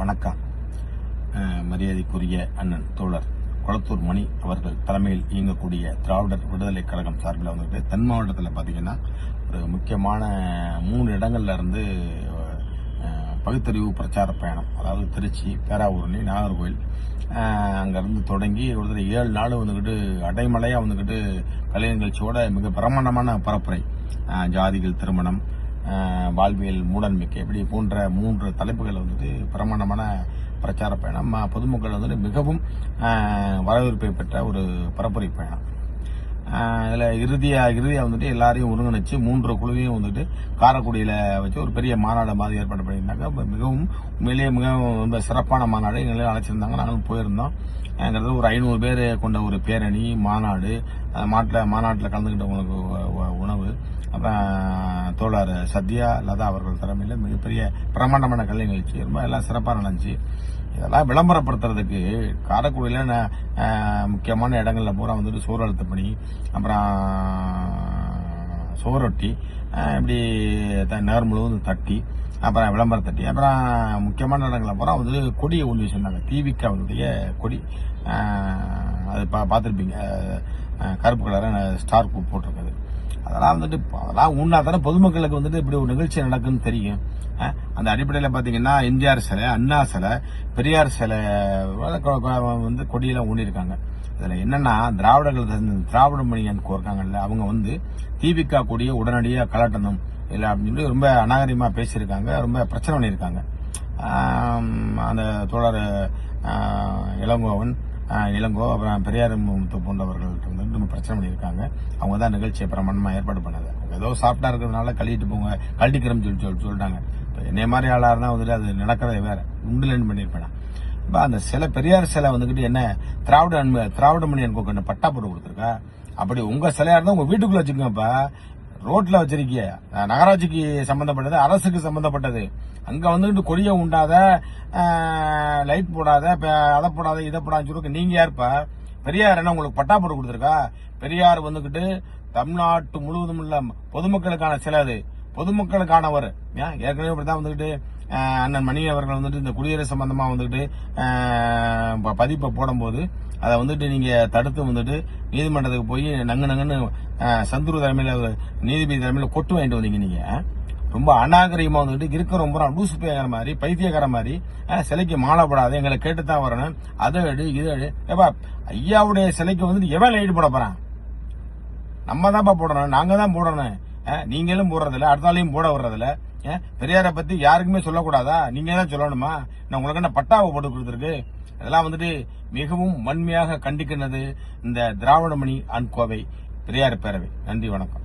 வணக்கம். மரியாதைக்குரிய அண்ணன் தோழர் கொளத்தூர் மணி அவர்கள் தலைமையில் இயங்கக்கூடிய திராவிடர் விடுதலை கழகம் சார்பில் வந்துட்டு தென் மாவட்டத்தில் பார்த்தீங்கன்னா ஒரு முக்கியமான 3 இடங்கள்ல இருந்து பகுத்தறிவு பிரச்சார பயணம், அதாவது திருச்சி, பேராவூரணி, நாகர்கோவில், அங்கிருந்து தொடங்கி ஒரு 7 நாள் வந்துக்கிட்டு அடைமலையாக வந்துக்கிட்டு கலை நிகழ்ச்சியோட மிக பிரமாண்டமான பரப்புரை, ஜாதிகள் திருமணம், வாழ்வியல் மூடன்மைக்கு இப்படி போன்ற 3 தலைப்புகள் வந்துட்டு பிரமாண்டமான பிரச்சார பயணம். பொதுமக்கள் வந்துட்டு மிகவும் வரவேற்பை பெற்ற ஒரு பரப்புரை பயணம். இதில் இறுதியா வந்துட்டு எல்லாரையும் ஒருங்கிணைச்சு 3 குழுவையும் வந்துட்டு காரைக்குடியில் வச்சு ஒரு பெரிய மாநாடு மாதிரி ஏற்பாடு பண்ணியிருந்தாங்க. மிகவும் உண்மையிலேயே மிகவும் ரொம்ப சிறப்பான மாநாடு எங்களையும் அழைச்சிருந்தாங்க. நாங்களும் போயிருந்தோம். அங்கிறது ஒரு 500 பேர் கொண்ட ஒரு பேரணி மாநாடு. மாநாட்டில் கலந்துக்கிட்டவங்களுக்கு உணவு, அப்புறம் தோழர் சத்யா லதா அவர்கள் தலைமையில் மிகப்பெரிய பிரமாண்டமான கலை நிகழ்ச்சி ரொம்ப எல்லாம் சிறப்பாக நடந்துச்சு. இதெல்லாம் விளம்பரப்படுத்துறதுக்கு காரைக்குடியில் முக்கியமான இடங்கள்ல பூரா வந்துட்டு சோறு அழுத்த பணி, அப்புறம் சோரொட்டி, இப்படி நகர் முழுவதும் தட்டி, அப்புறம் விளம்பரம் தட்டி, அப்புறம் முக்கியமான இடங்களை பூரா வந்துட்டு கொடியை ஒன்று வச்சிருந்தாங்க. திவிகவுடைய கொடி, அது பார்த்துருப்பீங்க, கருப்பு கலர ஸ்டார் போட்டிருக்குது. அதெல்லாம் வந்துட்டு அதெல்லாம் உண்ணா தானே பொதுமக்களுக்கு வந்துட்டு இப்படி ஒரு நிகழ்ச்சி நடக்குன்னு தெரியும். அந்த அடிப்படையில் பார்த்தீங்கன்னா எம்ஜிஆர் சிலை, அண்ணா சிலை, பெரியார் சிலை வந்து கொடியெல்லாம் ஊண்டியிருக்காங்க. இதில் என்னன்னா திராவிட மணியன் இருக்காங்கல்ல, அவங்க வந்து திவிக கொடியை உடனடியாக கலட்டணும் இல்லை அப்படின்னு சொல்லி ரொம்ப அநாகரிகமாக பேசியிருக்காங்க, ரொம்ப பிரச்சனை பண்ணியிருக்காங்க. அந்த தோழர் இளங்கோ, அப்புறம் பெரியார் போன்றவர்கள் வந்து ரொம்ப பிரச்சனை பண்ணியிருக்காங்க. அவங்க தான் நிகழ்ச்சியை பிரமாண்டமாக ஏற்பாடு பண்ணது. ஏதோ சாப்பிட்டா இருக்கிறதுனால கழிட்டு போங்க, கழட்டிக்கிறோம்னு சொல்லிட்டாங்க. இப்போ என்னை மாதிரி ஆளாக இருந்தால் வந்துட்டு அது நடக்கிறத வேற உண்டுலன்னு பண்ணியிருப்பேன். இப்போ அந்த சிலை, பெரியார் சிலை வந்துக்கிட்டு என்ன திராவிட மணி எனக்கு பட்டா போட்டு கொடுத்துருக்கா? அப்படி உங்க சிலையா இருந்தால் உங்க வீட்டுக்குள்ள வச்சுக்கோங்கப்பா. ரோட்ல வச்சிருக்கிய நகராட்சிக்கு சம்பந்தப்பட்டது, அரசுக்கு சம்பந்தப்பட்டது. அங்க வந்துட்டு கொடியை உண்டாத, லைட் போடாத, அதை போடாத, இதை போடாத சொல்லுங்க. நீங்க யாருப்பா? பெரியார் என்ன உங்களுக்கு பட்டா போட்டு கொடுத்துருக்கா? பெரியார் வந்துகிட்டு தமிழ்நாட்டு முழுவதும் உள்ள பொதுமக்களுக்கான சிலை, அது பொதுமக்களுக்கானவர். ஏற்கனவே இப்படிதான் வந்துகிட்டு அண்ணன் மணி அவர்கள் வந்துட்டு இந்த குடியரசு சம்பந்தமா வந்துகிட்டு பதிப்பை போடும்போது அதை வந்துட்டு நீங்க தடுத்து வந்துட்டு நீதிமன்றத்துக்கு போய் நங்குன்னு சந்துரு தலைமையில, நீதிபதி தலைமையில கொட்டு வாங்கிட்டு வந்தீங்க. நீங்க ரொம்ப அநாகரிகமா வந்துட்டு இருக்கிற ரொம்ப லூசு பேக்கிற மாதிரி, பைத்தியக்கார மாதிரி, சிலைக்கு மாலை போடாது, எங்களை கேட்டுத்தான் வரணும், அதை எடு இதை எடு. ஏப்பா, ஐயாவுடைய சிலைக்கு வந்துட்டு எவன் லைட் போட போறான்? நம்ம தான்ப்பா போடணும், நாங்க தான் போடணும். நீங்களும் போடுறதில்ல, அடுத்தாலையும் போட வர்றதில்ல. பெரியாரை பத்தி யாருக்குமே சொல்லக்கூடாதா? நீங்க தான் சொல்லணுமா? நான் உங்களுக்கு என்ன பட்டாவை போட்டு கொடுத்துருக்கு? இதெல்லாம் வந்துட்டு மிகவும் வன்மையாக கண்டிக்கின்றது இந்த திராவிட மணி அண்ட் கோவை பெரியார் பேரவை. நன்றி, வணக்கம்.